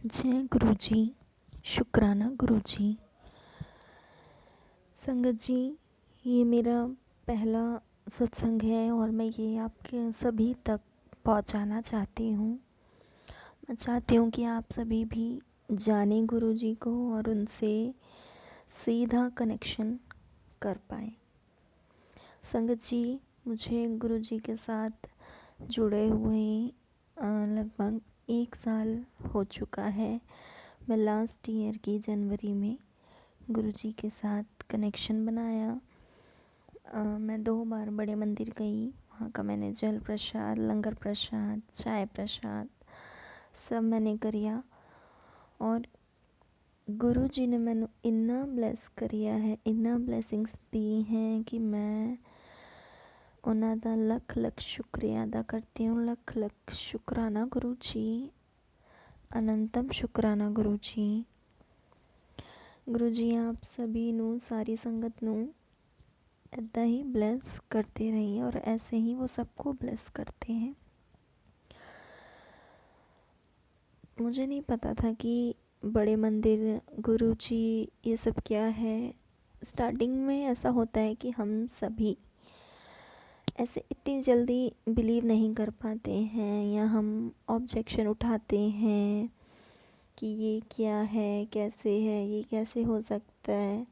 जय गुरु जी। शुक्राना गुरु जी। संगत जी, ये मेरा पहला सत्संग है और मैं ये आपके सभी तक पहुंचाना चाहती हूँ। मैं चाहती हूँ कि आप सभी भी जानें गुरु जी को और उनसे सीधा कनेक्शन कर पाएँ। संगत जी, मुझे गुरु जी के साथ जुड़े हुए लगभग 1 साल हो चुका है। मैं लास्ट ईयर की जनवरी में गुरु जी के साथ कनेक्शन बनाया। मैं 2 बार बड़े मंदिर गई। वहाँ का मैंने जल प्रसाद, लंगर प्रसाद, चाय प्रसाद सब मैंने करिया और गुरु जी ने मैंने इन्ना ब्लेस करिया है, इन्ना ब्लेसिंग्स दी हैं कि मैं उन्हां दा लख लख शुक्रिया अदा करती हूँ। लख लख शुक्राना गुरु जी, अनंतम शुक्राना गुरु जी। गुरु जी आप सभी नू, सारी संगत नू इदा ही ब्लेस करते रहिए और ऐसे ही वो सबको ब्लेस करते हैं। मुझे नहीं पता था कि बड़े मंदिर, गुरु जी, ये सब क्या है। स्टार्टिंग में ऐसा होता है कि हम सभी ऐसे इतनी जल्दी बिलीव नहीं कर पाते हैं या हम ऑब्जेक्शन उठाते हैं कि ये क्या है, कैसे है, ये कैसे हो सकता है।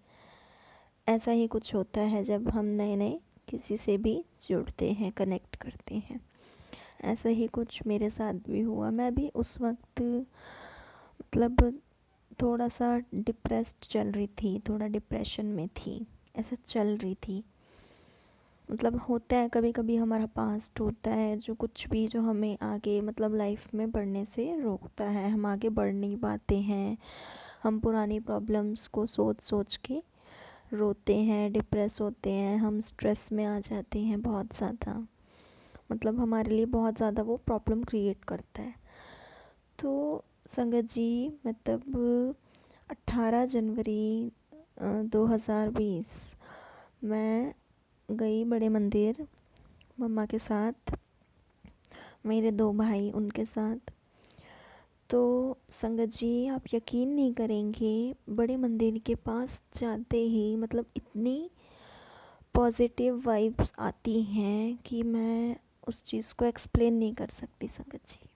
ऐसा ही कुछ होता है जब हम नए नए किसी से भी जुड़ते हैं, कनेक्ट करते हैं। ऐसा ही कुछ मेरे साथ भी हुआ। मैं भी उस वक्त मतलब थोड़ा सा डिप्रेस्ड चल रही थी, थोड़ा डिप्रेशन में थी, ऐसा चल रही थी। मतलब होता है कभी कभी हमारा पास्ट होता है जो कुछ भी जो हमें आगे मतलब लाइफ में बढ़ने से रोकता है। हम आगे बढ़ नहीं पाते हैं। हम पुरानी प्रॉब्लम्स को सोच सोच के रोते हैं, डिप्रेस होते हैं, हम स्ट्रेस में आ जाते हैं बहुत ज़्यादा। मतलब हमारे लिए बहुत ज़्यादा वो प्रॉब्लम क्रिएट करता है। तो संगत जी, मतलब 18 जनवरी 2020 मैं गई बड़े मंदिर मम्मा के साथ, मेरे 2 भाई उनके साथ। तो संगत जी आप यकीन नहीं करेंगे, बड़े मंदिर के पास जाते ही मतलब इतनी पॉजिटिव वाइब्स आती हैं कि मैं उस चीज़ को एक्सप्लेन नहीं कर सकती। संगत जी,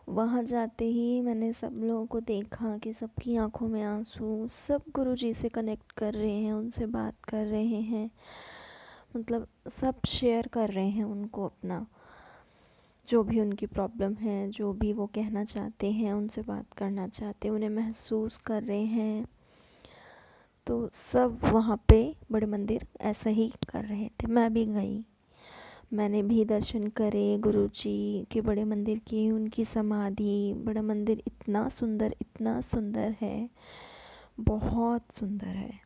वहाँ जाते ही मैंने सब लोगों को देखा कि सबकी आंखों में आंसू, सब गुरु जी से कनेक्ट कर रहे हैं, उनसे बात कर रहे हैं, मतलब सब शेयर कर रहे हैं उनको अपना जो भी उनकी प्रॉब्लम है, जो भी वो कहना चाहते हैं, उनसे बात करना चाहते हैं, उन्हें महसूस कर रहे हैं। तो सब वहाँ पे बड़े मंदिर ऐसा ही कर रहे थे। मैं भी गई, मैंने भी दर्शन करे गुरु जी के, बड़े मंदिर की, उनकी समाधि। बड़ा मंदिर इतना सुंदर है, बहुत सुंदर है।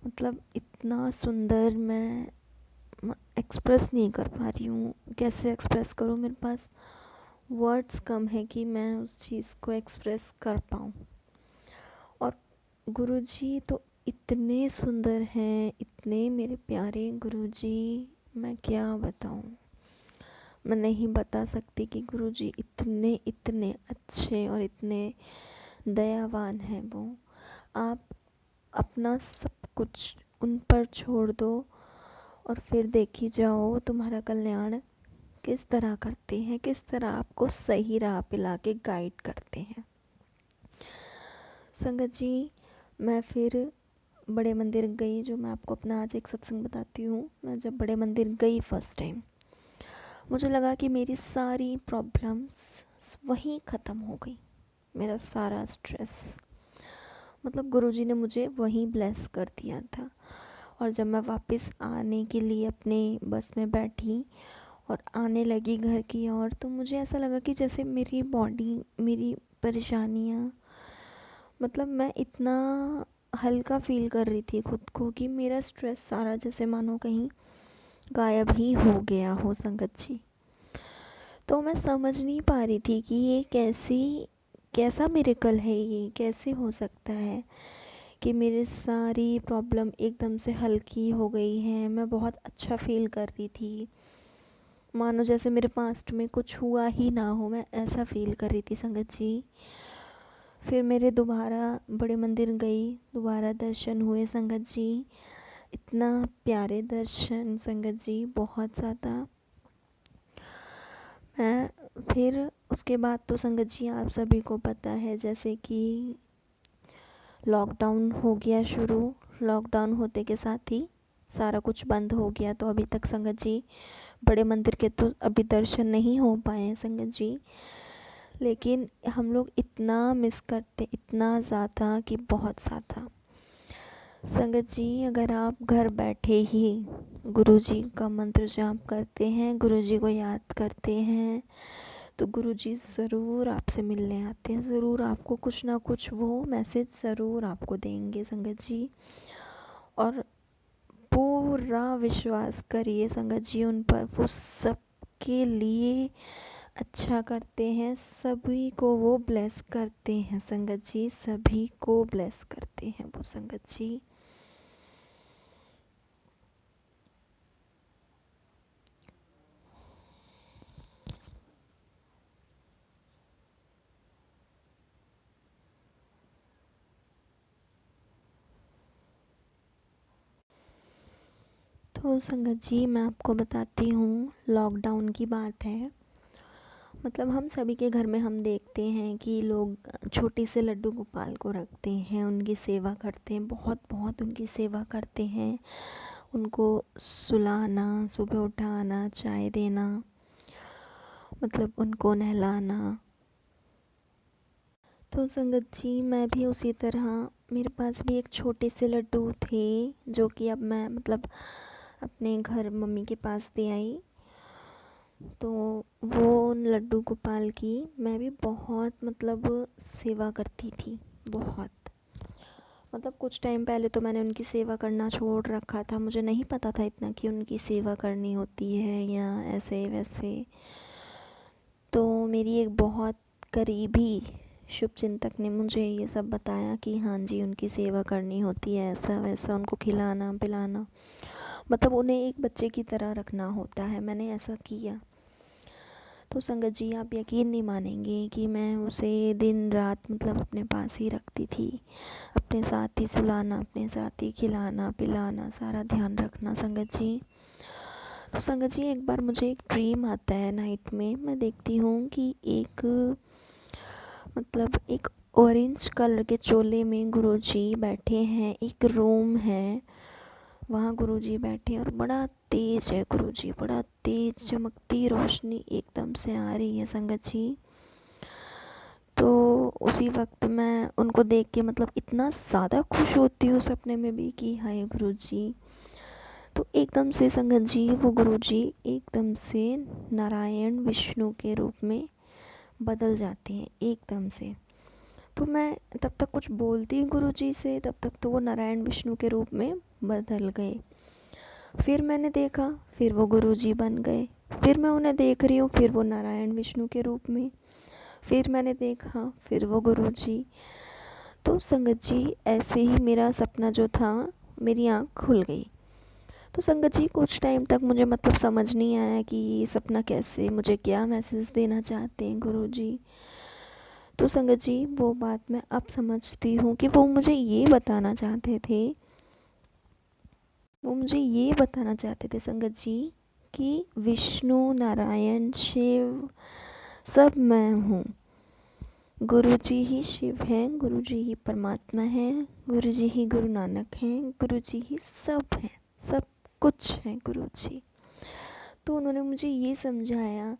मतलब इतना सुंदर, मैं एक्सप्रेस नहीं कर पा रही हूँ। कैसे एक्सप्रेस करूँ, मेरे पास वर्ड्स कम है कि मैं उस चीज़ को एक्सप्रेस कर पाऊँ। और गुरुजी तो इतने सुंदर हैं, इतने मेरे प्यारे गुरुजी, मैं क्या बताऊँ। मैं नहीं बता सकती कि गुरुजी इतने इतने अच्छे और इतने दयावान हैं। वो आप अपना सब कुछ उन पर छोड़ दो और फिर देखी जाओ तुम्हारा कल्याण किस तरह करते हैं, किस तरह आपको सही राह पे ला के गाइड करते हैं। संगत जी, मैं फिर बड़े मंदिर गई, जो मैं आपको अपना आज एक सत्संग बताती हूँ। मैं जब बड़े मंदिर गई फर्स्ट टाइम, मुझे लगा कि मेरी सारी प्रॉब्लम्स वहीं ख़त्म हो गई, मेरा सारा स्ट्रेस। मतलब गुरुजी ने मुझे वहीं ब्लेस कर दिया था। और जब मैं वापस आने के लिए अपने बस में बैठी और आने लगी घर की ओर, तो मुझे ऐसा लगा कि जैसे मेरी बॉडी, मेरी परेशानियाँ, मतलब मैं इतना हल्का फील कर रही थी खुद को कि मेरा स्ट्रेस सारा जैसे मानो कहीं गायब ही हो गया हो। संगत जी, तो मैं समझ नहीं पा रही थी कि ये कैसा मिरेकल है, ये कैसे हो सकता है कि मेरी सारी प्रॉब्लम एकदम से हल्की हो गई हैं। मैं बहुत अच्छा फील कर रही थी, मानो जैसे मेरे पास्ट में कुछ हुआ ही ना हो, मैं ऐसा फ़ील कर रही थी संगत जी। फिर मेरे दोबारा बड़े मंदिर गई, दोबारा दर्शन हुए संगत जी। इतना प्यारे दर्शन संगत जी, बहुत ज़्यादा। मैं फिर उसके बाद तो संगत जी आप सभी को पता है, जैसे कि लॉकडाउन हो गया शुरू। लॉकडाउन होते के साथ ही सारा कुछ बंद हो गया, तो अभी तक संगत जी बड़े मंदिर के तो अभी दर्शन नहीं हो पाए हैं संगत जी। लेकिन हम लोग इतना मिस करते, इतना ज़्यादा कि बहुत ज़्यादा संगत जी। अगर आप घर बैठे ही गुरु जी का मंत्र जाप करते हैं, गुरु जी को याद करते हैं, तो गुरु जी ज़रूर आपसे मिलने आते हैं। ज़रूर आपको कुछ ना कुछ वो मैसेज ज़रूर आपको देंगे संगत जी। और पूरा विश्वास करिए संगत जी उन पर, वो सबके लिए अच्छा करते हैं, सभी को वो ब्लेस करते हैं संगत जी, सभी को ब्लेस करते हैं वो संगत जी। तो संगत जी मैं आपको बताती हूँ, लॉकडाउन की बात है। मतलब हम सभी के घर में हम देखते हैं कि लोग छोटे से लड्डू गोपाल को रखते हैं, उनकी सेवा करते हैं, बहुत बहुत उनकी सेवा करते हैं। उनको सुलाना, सुबह उठाना, चाय देना, मतलब उनको नहलाना। तो संगत जी मैं भी उसी तरह, मेरे पास भी एक छोटे से लड्डू थे, जो कि अब मैं मतलब अपने घर मम्मी के पास दे आई। तो वो उन लड्डू गोपाल की मैं भी बहुत मतलब सेवा करती थी, बहुत। मतलब कुछ टाइम पहले तो मैंने उनकी सेवा करना छोड़ रखा था, मुझे नहीं पता था इतना कि उनकी सेवा करनी होती है या ऐसे वैसे। तो मेरी एक बहुत करीबी शुभचिंतक ने मुझे ये सब बताया कि हाँ जी उनकी सेवा करनी होती है, ऐसा वैसा, उनको खिलाना पिलाना, मतलब उन्हें एक बच्चे की तरह रखना होता है। मैंने ऐसा किया। तो संगत जी आप यकीन नहीं मानेंगे कि मैं उसे दिन रात मतलब अपने पास ही रखती थी, अपने साथ ही सुलाना, अपने साथ ही खिलाना पिलाना, सारा ध्यान रखना संगत जी। तो संगत जी एक बार मुझे एक ड्रीम आता है नाइट में, मैं देखती हूँ कि एक मतलब एक ऑरेंज कलर के चोले में गुरुजी बैठे हैं, एक रूम है, वहाँ गुरुजी बैठे हैं और बड़ा तेज है गुरुजी, बड़ा तेज चमकती रोशनी एकदम से आ रही है संगत जी। तो उसी वक्त मैं उनको देख के मतलब इतना ज़्यादा खुश होती हूँ सपने में भी कि हाय गुरुजी। तो एकदम से संगत जी वो गुरुजी एकदम से नारायण विष्णु के रूप में बदल जाते हैं एकदम से। तो मैं तब तक कुछ बोलती गुरुजी से, तब तक तो वो नारायण विष्णु के रूप में बदल गए। फिर मैंने देखा, फिर वो गुरुजी बन गए। फिर मैं उन्हें देख रही हूँ, फिर वो नारायण विष्णु के रूप में। फिर मैंने देखा, फिर वो गुरुजी। तो संगत जी ऐसे ही मेरा सपना जो था, मेरी आँख खुल गई। तो संगत जी कुछ टाइम तक मुझे मतलब समझ नहीं आया कि ये सपना कैसे, मुझे क्या मैसेज देना चाहते हैं गुरुजी। तो संगत जी वो बात मैं अब समझती हूँ कि वो मुझे ये बताना चाहते थे, वो मुझे ये बताना चाहते थे संगत जी कि विष्णु नारायण शिव सब मैं हूँ। गुरुजी ही शिव हैं, गुरुजी ही परमात्मा हैं, गुरुजी ही गुरु नानक हैं, गुरुजी ही सब हैं, सब कुछ है गुरुजी। तो उन्होंने मुझे ये समझाया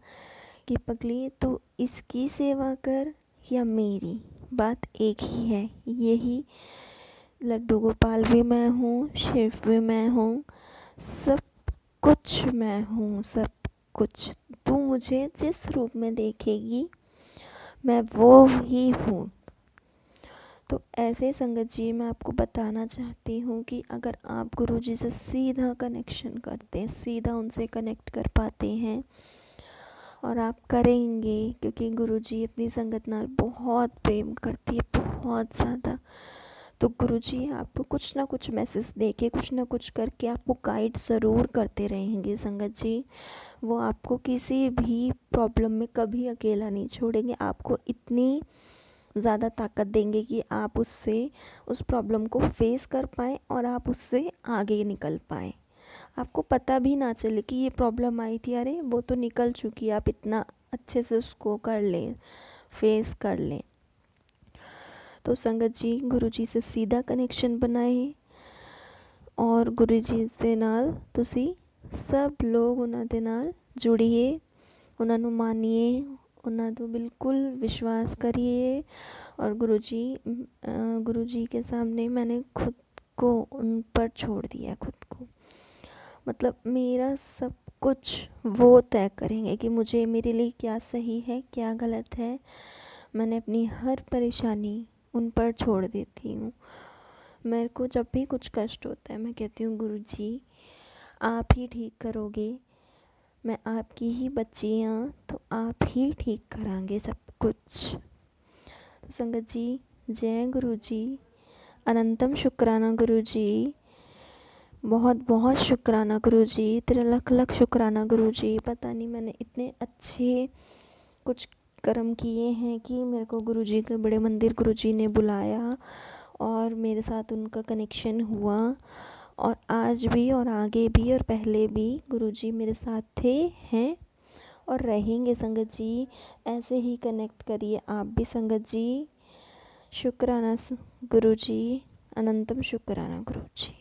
कि पगली तो इसकी सेवा कर या मेरी, बात एक ही है। यही लड्डू गोपाल भी मैं हूँ, शिव भी मैं हूँ, सब कुछ मैं हूँ, सब कुछ। तू मुझे जिस रूप में देखेगी मैं वो ही हूँ। तो ऐसे संगत जी मैं आपको बताना चाहती हूँ कि अगर आप गुरुजी से सीधा कनेक्शन करते हैं, सीधा उनसे कनेक्ट कर पाते हैं, और आप करेंगे, क्योंकि गुरुजी अपनी संगत नाल बहुत प्रेम करती है, बहुत ज़्यादा। तो गुरुजी आपको कुछ ना कुछ मैसेज देके, कुछ ना कुछ करके आपको गाइड ज़रूर करते रहेंगे संगत जी। वो आपको किसी भी प्रॉब्लम में कभी अकेला नहीं छोड़ेंगे, आपको इतनी ज़्यादा ताकत देंगे कि आप उस प्रॉब्लम को फेस कर पाएँ और आप उससे आगे निकल पाएँ। आपको पता भी ना चले कि ये प्रॉब्लम आई थी, अरे वो तो निकल चुकी है, आप इतना अच्छे से उसको कर लें, फेस कर लें। तो संगत जी गुरुजी से सीधा कनेक्शन बनाए और गुरुजी ਦੇ ਨਾਲ ਤੁਸੀਂ सब लोग ਉਹਨਾਂ ਦੇ ਨਾਲ जुड़िए, ਉਹਨਾਂ ਨੂੰ मानिए, ਉਹਨਾਂ ਤੋਂ बिल्कुल विश्वास करिए। और गुरुजी के सामने मैंने खुद को उन पर छोड़ दिया, खुद को, मतलब मेरा सब कुछ वो तय करेंगे कि मुझे, मेरे लिए क्या सही है क्या गलत है। मैंने अपनी हर परेशानी उन पर छोड़ देती हूँ। मेरे को जब भी कुछ कष्ट होता है मैं कहती हूँ गुरुजी आप ही ठीक करोगे, मैं आपकी ही बच्ची हूँ, तो आप ही ठीक करांगे सब कुछ। तो संगत जी जय गुरुजी, अनंतम शुक्राना गुरुजी, बहुत बहुत शुक्राना गुरुजी, तेरा लख लख शुक्राना गुरुजी। पता नहीं मैंने इतने अच्छे कुछ कर्म किए हैं कि मेरे को गुरुजी के बड़े मंदिर गुरुजी ने बुलाया और मेरे साथ उनका कनेक्शन हुआ। और आज भी और आगे भी और पहले भी गुरुजी मेरे साथ थे, हैं और रहेंगे। संगत जी ऐसे ही कनेक्ट करिए आप भी संगत जी। शुक्राना गुरुजी, अनंतम शुक्राना गुरुजी।